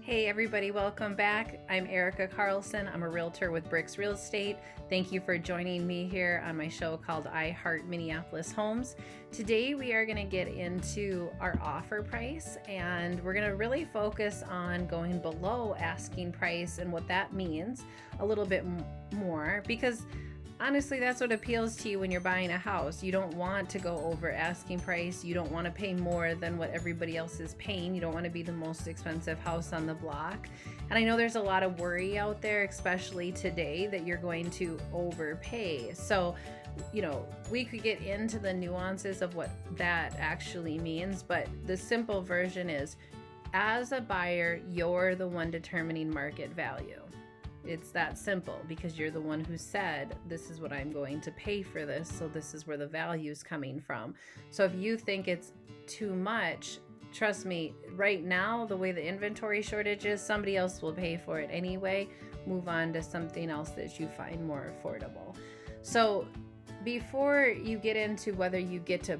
Hey everybody, welcome back. I'm Erica Carlson. I'm a realtor with BRIX Real Estate. Thank you for joining me here on my show called I Heart Minneapolis Homes. Today we are going to get into our offer price, and we're going to really focus on going below asking price and what that means a little bit more, because honestly, that's what appeals to you when you're buying a house. You don't want to go over asking price. You don't want to pay more than what everybody else is paying. You don't want to be the most expensive house on the block. And I know there's a lot of worry out there, especially today, that you're going to overpay. So, we could get into the nuances of what that actually means, but the simple version is, as a buyer, you're the one determining market value. It's that simple, because you're the one who said, this is what I'm going to pay for this, so this is where the value is coming from. So if you think it's too much, trust me, right now, the way the inventory shortage is, somebody else will pay for it anyway. Move on to something else that you find more affordable. So before you get into whether you get to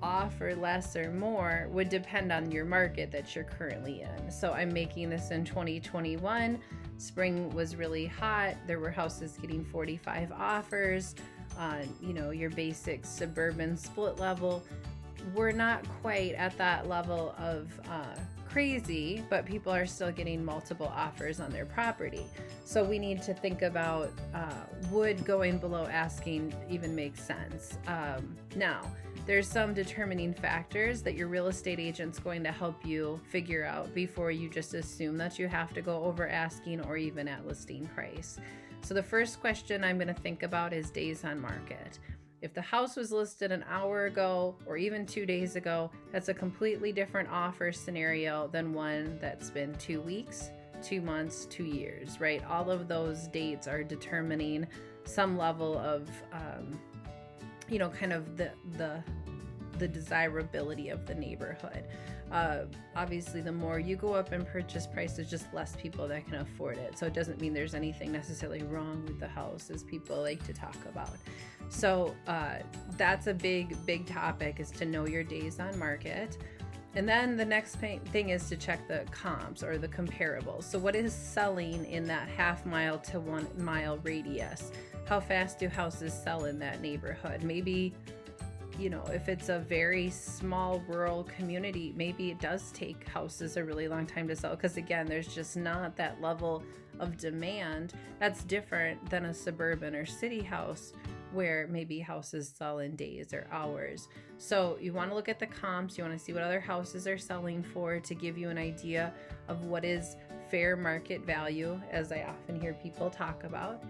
offer less or more would depend on your market that you're currently in. So I'm making this in 2021. Spring was really hot. There were houses getting 45 offers on, your basic suburban split level. We're not quite at that level of crazy, but people are still getting multiple offers on their property. So we need to think about would going below asking even make sense? Now, there's some determining factors that your real estate agent's going to help you figure out before you just assume that you have to go over asking or even at listing price. So the first question I'm going to think about is days on market. If the house was listed an hour ago or even 2 days ago, that's a completely different offer scenario than one that's been 2 weeks, 2 months, 2 years, right? All of those dates are determining some level of kind of the desirability of the neighborhood. Obviously, the more you go up in purchase price, there's just less people that can afford it. So it doesn't mean there's anything necessarily wrong with the house, as people like to talk about. So that's a big topic, is to know your days on market. And then the next thing is to check the comps or the comparables. So what is selling in that half mile to 1 mile radius? How fast do houses sell in that neighborhood? Maybe, if it's a very small rural community, maybe it does take houses a really long time to sell, because again, there's just not that level of demand. That's different than a suburban or city house, where maybe houses sell in days or hours. So you want to look at the comps. You want to see what other houses are selling for, to give you an idea of what is fair market value, as I often hear people talk about.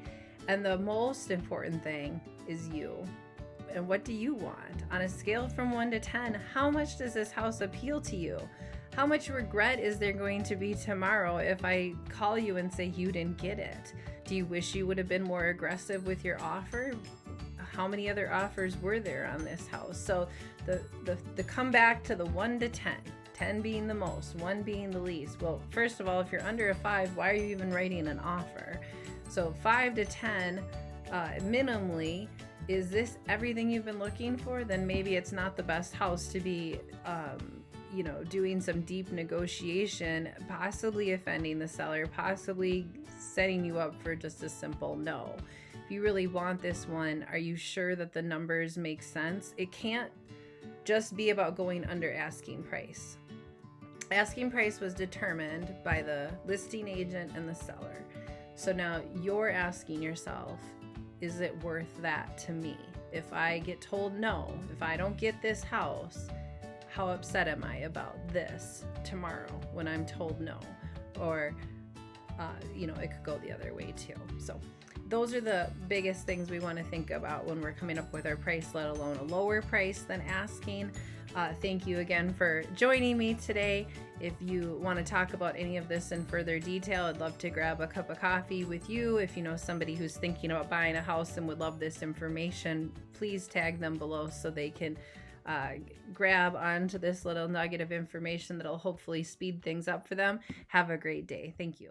And the most important thing is you. And what do you want? On a scale from 1 to 10, how much does this house appeal to you? How much regret is there going to be tomorrow if I call you and say you didn't get it? Do you wish you would have been more aggressive with your offer? How many other offers were there on this house? So the come back to the 1 to 10, 10 being the most, 1 being the least. Well, first of all, if you're under a 5, why are you even writing an offer? So 5 to 10, minimally, is this everything you've been looking for? Then maybe it's not the best house to be, doing some deep negotiation, possibly offending the seller, possibly setting you up for just a simple no. If you really want this one, are you sure that the numbers make sense? It can't just be about going under asking price. Asking price was determined by the listing agent and the seller. So now you're asking yourself, is it worth that to me? If I get told no, if I don't get this house, how upset am I about this tomorrow when I'm told no? Or, it could go the other way too. So those are the biggest things we want to think about when we're coming up with our price, let alone a lower price than asking. Thank you again for joining me today. If you want to talk about any of this in further detail, I'd love to grab a cup of coffee with you. If you know somebody who's thinking about buying a house and would love this information, please tag them below so they can grab onto this little nugget of information that'll hopefully speed things up for them. Have a great day. Thank you.